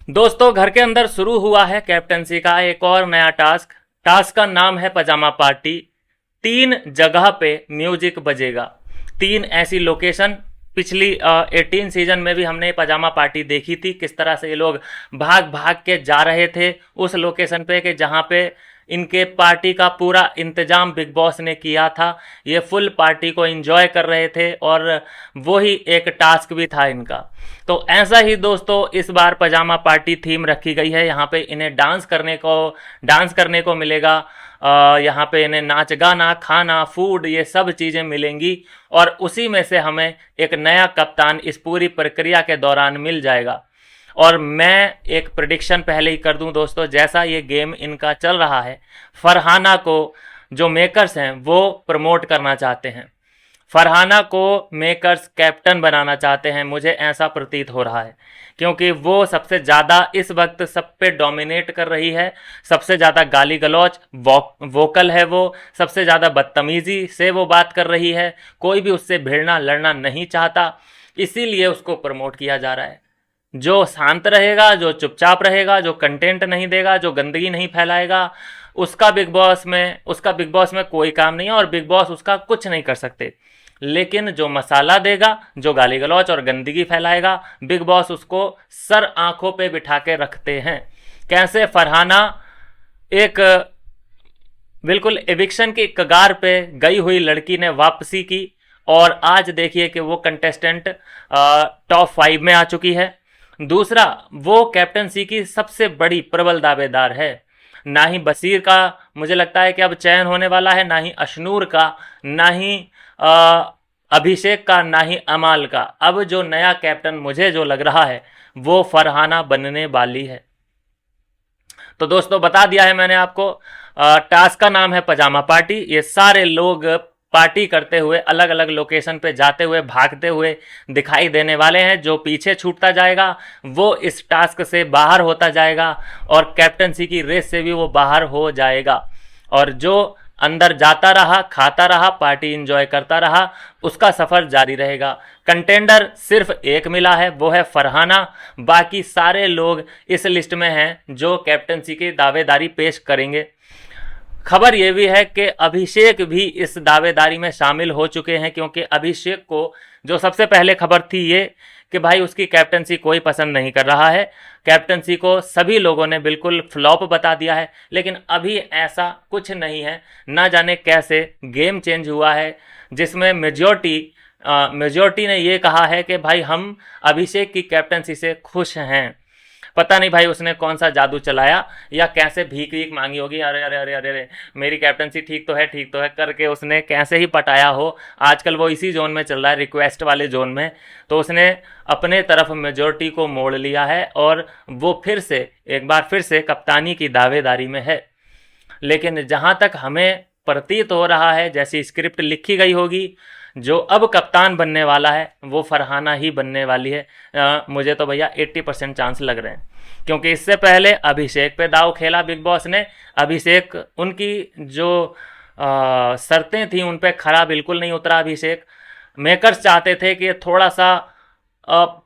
दोस्तों, घर के अंदर शुरू हुआ है कैप्टनसी का एक और नया टास्क। टास्क का नाम है पजामा पार्टी। 3 जगह पे म्यूजिक बजेगा। 3 ऐसी लोकेशन। पिछली 18 सीजन में भी हमने पजामा पार्टी देखी थी, किस तरह से ये लोग भाग भाग के जा रहे थे उस लोकेशन पे कि जहाँ पे इनके पार्टी का पूरा इंतजाम बिग बॉस ने किया था। ये फुल पार्टी को एंजॉय कर रहे थे और वो ही एक टास्क भी था इनका। तो ऐसा ही दोस्तों इस बार पजामा पार्टी थीम रखी गई है। यहाँ पे इन्हें डांस करने को मिलेगा। यहाँ पे इन्हें नाच गाना खाना फूड ये सब चीज़ें मिलेंगी और उसी में से हमें एक नया कप्तान इस पूरी प्रक्रिया के दौरान मिल जाएगा। और मैं एक प्रिडिक्शन पहले ही कर दूं दोस्तों, जैसा ये गेम इनका चल रहा है, फरहाना को जो मेकर्स हैं वो प्रमोट करना चाहते हैं। फरहाना को मेकर्स कैप्टन बनाना चाहते हैं, मुझे ऐसा प्रतीत हो रहा है, क्योंकि वो सबसे ज़्यादा इस वक्त सब पे डोमिनेट कर रही है। सबसे ज़्यादा गाली गलौज वोकल है वो, सबसे ज़्यादा बदतमीज़ी से वो बात कर रही है। कोई भी उससे भिड़ना लड़ना नहीं चाहता, इसीलिए उसको प्रमोट किया जा रहा है। जो शांत रहेगा, जो चुपचाप रहेगा, जो कंटेंट नहीं देगा, जो गंदगी नहीं फैलाएगा, उसका बिग बॉस में कोई काम नहीं है और बिग बॉस उसका कुछ नहीं कर सकते। लेकिन जो मसाला देगा, जो गाली गलौच और गंदगी फैलाएगा, बिग बॉस उसको सर आंखों पे बिठा के रखते हैं। कैसे फरहाना एक बिल्कुल एविक्शन की कगार पे गई हुई लड़की ने वापसी की और आज देखिए कि वो कंटेस्टेंट टॉप 5 में आ चुकी है। दूसरा, वो कैप्टनसी की सबसे बड़ी प्रबल दावेदार है। ना ही बसीर का मुझे लगता है कि अब चयन होने वाला है, ना ही अशनूर का, ना ही अभिषेक का, ना ही अमाल का। अब जो नया कैप्टन मुझे जो लग रहा है वो फरहाना बनने वाली है। तो दोस्तों बता दिया है मैंने आपको, टास्क का नाम है पजामा पार्टी। ये सारे लोग पार्टी करते हुए अलग अलग लोकेशन पे जाते हुए भागते हुए दिखाई देने वाले हैं। जो पीछे छूटता जाएगा वो इस टास्क से बाहर होता जाएगा और कैप्टनसी की रेस से भी वो बाहर हो जाएगा। और जो अंदर जाता रहा, खाता रहा, पार्टी एंजॉय करता रहा, उसका सफ़र जारी रहेगा। कंटेंडर सिर्फ एक मिला है, वो है फरहाना। बाकी सारे लोग इस लिस्ट में हैं जो कैप्टनसी की दावेदारी पेश करेंगे। खबर यह भी है कि अभिषेक भी इस दावेदारी में शामिल हो चुके हैं, क्योंकि अभिषेक को जो सबसे पहले खबर थी ये कि भाई उसकी कैप्टनसी कोई पसंद नहीं कर रहा है। कैप्टनसी को सभी लोगों ने बिल्कुल फ्लॉप बता दिया है, लेकिन अभी ऐसा कुछ नहीं है। ना जाने कैसे गेम चेंज हुआ है, जिसमें मेजॉरिटी ने ये कहा है कि भाई हम अभिषेक की कैप्टनसी से खुश हैं। पता नहीं भाई उसने कौन सा जादू चलाया या कैसे भीख वीख मांगी होगी, अरे अरे अरे अरे अरे मेरी कैप्टनसी ठीक तो है करके उसने कैसे ही पटाया हो। आजकल वो इसी जोन में चल रहा है, रिक्वेस्ट वाले जोन में। तो उसने अपने तरफ मेजॉरिटी को मोड़ लिया है और वो एक बार फिर से कप्तानी की दावेदारी में है। लेकिन जहाँ तक हमें प्रतीत हो रहा है, जैसी स्क्रिप्ट लिखी गई होगी, जो अब कप्तान बनने वाला है वो फरहाना ही बनने वाली है। मुझे तो भैया 80% चांस लग रहे हैं, क्योंकि इससे पहले अभिषेक पे दाव खेला बिग बॉस ने। अभिषेक उनकी जो शर्तें थी उन पे खरा बिल्कुल नहीं उतरा अभिषेक। मेकर्स चाहते थे कि थोड़ा सा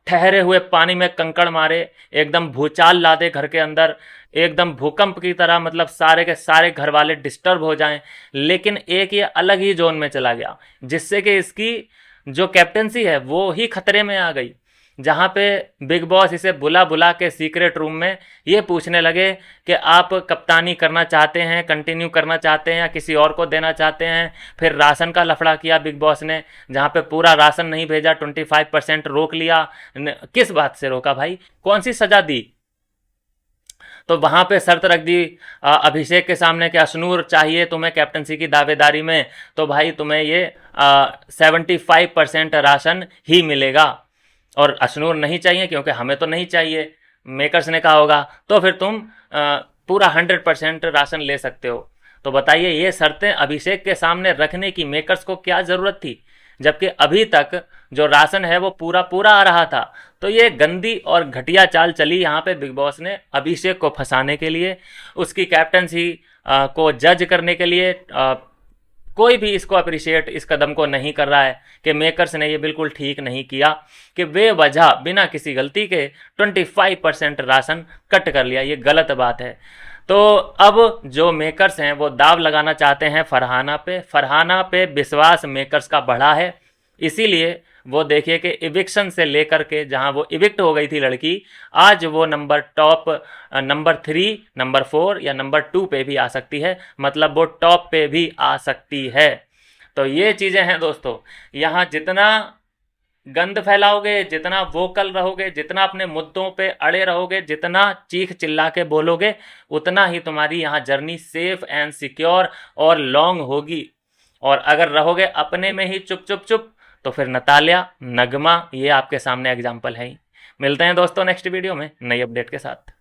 ठहरे हुए पानी में कंकड़ मारे, एकदम भूचाल ला दे घर के अंदर, एकदम भूकंप की तरह, मतलब सारे के सारे घर वाले डिस्टर्ब हो जाएं। लेकिन एक ये अलग ही जोन में चला गया, जिससे कि इसकी जो कैप्टनसी है वो ही खतरे में आ गई। जहाँ पे बिग बॉस इसे बुला बुला के सीक्रेट रूम में ये पूछने लगे कि आप कप्तानी करना चाहते हैं, कंटिन्यू करना चाहते हैं या किसी और को देना चाहते हैं। फिर राशन का लफड़ा किया बिग बॉस ने, जहाँ पे पूरा राशन नहीं भेजा, 25% रोक लिया। किस बात से रोका भाई, कौन सी सजा दी? तो वहाँ पे शर्त रख दी अभिषेक के सामने कि अशनूर चाहिए तुम्हें कैप्टनसी की दावेदारी में, तो भाई तुम्हें ये 75% राशन ही मिलेगा। और अशनूर नहीं चाहिए क्योंकि हमें तो नहीं चाहिए, मेकर्स ने कहा होगा, तो फिर तुम पूरा 100% राशन ले सकते हो। तो बताइए ये शर्तें अभिषेक के सामने रखने की मेकर्स को क्या ज़रूरत थी, जबकि अभी तक जो राशन है वो पूरा पूरा आ रहा था। तो ये गंदी और घटिया चाल चली यहाँ पे बिग बॉस ने अभिषेक को फंसाने के लिए, उसकी कैप्टनसी को जज करने के लिए, कोई भी इसको अप्रिशिएट इस कदम को नहीं कर रहा है कि मेकर्स ने ये बिल्कुल ठीक नहीं किया कि बेवजह बिना किसी गलती के 25% राशन कट कर लिया। ये गलत बात है। तो अब जो मेकर्स हैं वो दाव लगाना चाहते हैं फरहाना पे विश्वास मेकर्स का बढ़ा है। इसीलिए वो देखिए कि इविक्शन से लेकर के जहां वो इविक्ट हो गई थी लड़की, आज वो नंबर 3, नंबर 4 या नंबर 2 पे भी आ सकती है, मतलब वो टॉप पे भी आ सकती है। तो ये चीज़ें हैं दोस्तों। यहाँ जितना गंद फैलाओगे, जितना वोकल रहोगे, जितना अपने मुद्दों पे अड़े रहोगे, जितना चीख चिल्ला के बोलोगे, उतना ही तुम्हारी यहाँ जर्नी सेफ एंड सिक्योर और लॉन्ग होगी। और अगर रहोगे अपने में ही चुप चुप चुप, तो फिर नतालिया, नगमा, ये आपके सामने एग्जाम्पल है ही। मिलते हैं दोस्तों नेक्स्ट वीडियो में नई अपडेट के साथ।